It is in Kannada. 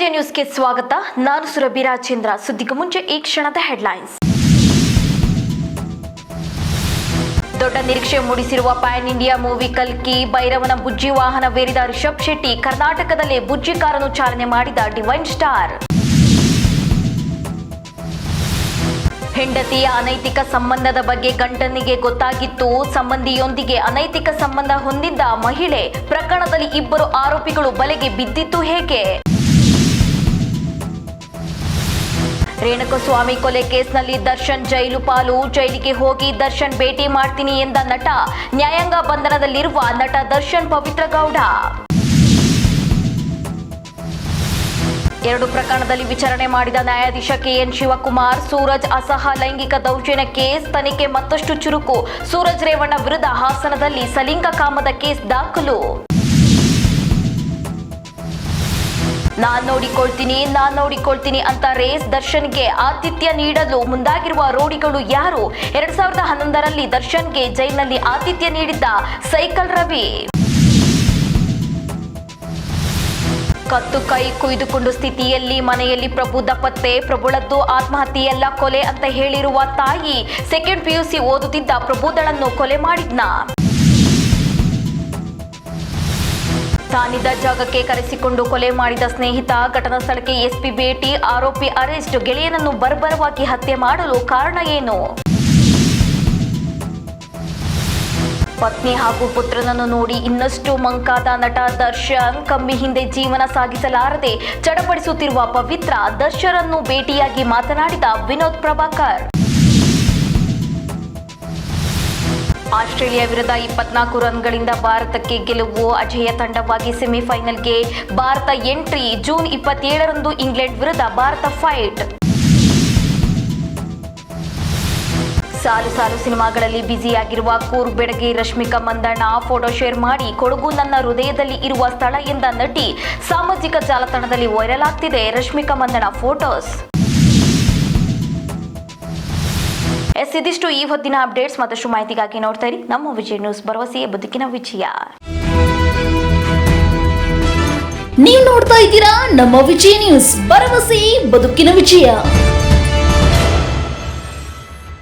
ವಿಜಯ ನ್ಯೂಸ್ಗೆ ಸ್ವಾಗತ. ನಾನು ಸುರಭಿ ರಾಜೇಂದ್ರ. ಸುದ್ದಿಗೂ ಮುಂಚೆ ಈ ಕ್ಷಣದ ಹೆಡ್ಲೈನ್ಸ್. ದೊಡ್ಡ ನಿರೀಕ್ಷೆ ಮೂಡಿಸಿರುವ ಪ್ಯಾನ್ ಇಂಡಿಯಾ ಮೂವಿ ಕಲ್ಕಿ. ಭೈರವನ ಬುಜ್ಜಿ ವಾಹನವೇರಿದ ರಿಷಬ್ ಶೆಟ್ಟಿ. ಕರ್ನಾಟಕದಲ್ಲೇ ಬುಜ್ಜಿ ಕಾರನ್ನು ಚಾಲನೆ ಮಾಡಿದ ಡಿವೈನ್ ಸ್ಟಾರ್. ಹೆಂಡತಿಯ ಅನೈತಿಕ ಸಂಬಂಧದ ಬಗ್ಗೆ ಗಂಡನಿಗೆ ಗೊತ್ತಾಗಿತ್ತು. ಸಂಬಂಧಿಯೊಂದಿಗೆ ಅನೈತಿಕ ಸಂಬಂಧ ಹೊಂದಿದ್ದ ಮಹಿಳೆ. ಪ್ರಕರಣದಲ್ಲಿ ಇಬ್ಬರು ಆರೋಪಿಗಳು ಬಲೆಗೆ ಬಿದ್ದಿತ್ತು ಹೇಗೆ? ರೇಣುಕಸ್ವಾಮಿ ಕೊಲೆ ಕೇಸ್ನಲ್ಲಿ ದರ್ಶನ್ ಜೈಲು ಪಾಲು. ಜೈಲಿಗೆ ಹೋಗಿ ದರ್ಶನ್ ಭೇಟಿ ಮಾಡ್ತೀನಿ ಎಂದ ನಟ. ನ್ಯಾಯಾಂಗ ಬಂಧನದಲ್ಲಿರುವ ನಟ ದರ್ಶನ್ ಪವಿತ್ರ ಗೌಡ. 2 ಪ್ರಕರಣದಲ್ಲಿ ವಿಚಾರಣೆ ಮಾಡಿದ ನ್ಯಾಯಾಧೀಶ ಕೆಎನ್ ಶಿವಕುಮಾರ್. ಸೂರಜ್ ಅಸಹ ಲೈಂಗಿಕ ದೌರ್ಜನ್ಯ ಕೇಸ್ ತನಿಖೆ ಮತ್ತಷ್ಟು ಚುರುಕು. ಸೂರಜ್ ರೇವಣ್ಣ ವಿರುದ್ಧ ಹಾಸನದಲ್ಲಿ ಸಲಿಂಗ ಕಾಮದ ಕೇಸ್ ದಾಖಲು. ನಾನ್ ನೋಡಿಕೊಳ್ತೀನಿ ಅಂತ ರೇಸ್. ದರ್ಶನ್ಗೆ ಆತಿಥ್ಯ ನೀಡಲು ಮುಂದಾಗಿರುವ ರೌಡಿಗಳು ಯಾರು? 2011ರಲ್ಲಿ ದರ್ಶನ್ಗೆ ಜೈಲಿನಲ್ಲಿ ಆತಿಥ್ಯ ನೀಡಿದ್ದ ಸೈಕಲ್ ರವಿ. ಕತ್ತು ಕೈ ಕುಯ್ದುಕೊಂಡು ಸ್ಥಿತಿಯಲ್ಲಿ ಮನೆಯಲ್ಲಿ ಪ್ರಭು ಪತ್ತೆ. ಪ್ರಭುಳದ್ದು ಆತ್ಮಹತ್ಯೆಯಲ್ಲ ಕೊಲೆ ಅಂತ ಹೇಳಿರುವ ತಾಯಿ. ಸೆಕೆಂಡ್ ಪಿಯುಸಿ ಓದುತ್ತಿದ್ದ ಪ್ರಭುದಳನ್ನು ಕೊಲೆ ಮಾಡಿದ್ನ. ತಾನಿದ್ದ ಜಾಗಕ್ಕೆ ಕರೆಸಿಕೊಂಡು ಕೊಲೆ ಮಾಡಿದ ಸ್ನೇಹಿತ. ಘಟನಾ ಸ್ಥಳಕ್ಕೆ ಎಸ್ಪಿ ಭೇಟಿ. ಆರೋಪಿ ಅರೆಸ್ಟ್. ಗೆಳೆಯನನ್ನು ಬರ್ಬರವಾಗಿ ಹತ್ಯೆ ಮಾಡಲು ಕಾರಣ ಏನು? ಪತ್ನಿ ಹಾಗೂ ಪುತ್ರನನ್ನು ನೋಡಿ ಇನ್ನಷ್ಟು ಮಂಕಾದ ನಟ ದರ್ಶನ್. ಕಮ್ಮಿ ಹಿಂದೆ ಜೀವನ ಸಾಗಿಸಲಾರದೆ ಚಡಪಡಿಸುತ್ತಿರುವ ಪವಿತ್ರ. ದರ್ಶನನ್ನು ಭೇಟಿಯಾಗಿ ಮಾತನಾಡಿದ ವಿನೋದ್ ಪ್ರಭಾಕರ್. ಆಸ್ಟ್ರೇಲಿಯಾ ವಿರುದ್ಧ 24 ರನ್ಗಳಿಂದ ಭಾರತಕ್ಕೆ ಗೆಲುವು. ಅಜೇಯ ತಂಡವಾಗಿ ಸೆಮಿಫೈನಲ್ಗೆ ಭಾರತ ಎಂಟ್ರಿ. ಜೂನ್ 27ರಂದು ಇಂಗ್ಲೆಂಡ್ ವಿರುದ್ಧ ಭಾರತ ಫೈಟ್. ಸಾಲು ಸಿನಿಮಾಗಳಲ್ಲಿ ಬ್ಯುಸಿಯಾಗಿರುವ ಕೂರ್ಗ್ ಬೆಡಗಿ ರಶ್ಮಿಕಾ ಮಂದಣ್ಣ. ಫೋಟೋ ಶೇರ್ ಮಾಡಿ ಕೊಡಗು ನನ್ನ ಹೃದಯದಲ್ಲಿ ಇರುವ ಸ್ಥಳ ಎಂದ ನಟಿ. ಸಾಮಾಜಿಕ ಜಾಲತಾಣದಲ್ಲಿ ವೈರಲ್ ಆಗ್ತಿದೆ ರಶ್ಮಿಕಾ ಮಂದಣ್ಣ ಫೋಟೋಸ್. ಇದಿಷ್ಟು ಈ ಹೊತ್ತಿನ ಅಪ್ಡೇಟ್ಸ್. ಮತ್ತಷ್ಟು ಮಾಹಿತಿಗಾಗಿ ನೋಡ್ತಾ ಇರಿ ನಮ್ಮ ವಿಜಯ ನ್ಯೂಸ್. ಭರವಸೆಯೇ ಬದುಕಿನ ವಿಜಯ. ನೀವು ನೋಡ್ತಾ ಇದ್ದೀರಾ ನಮ್ಮ ವಿಜಯ ನ್ಯೂಸ್. ಭರವಸೆ ಬದುಕಿನ ವಿಜಯ.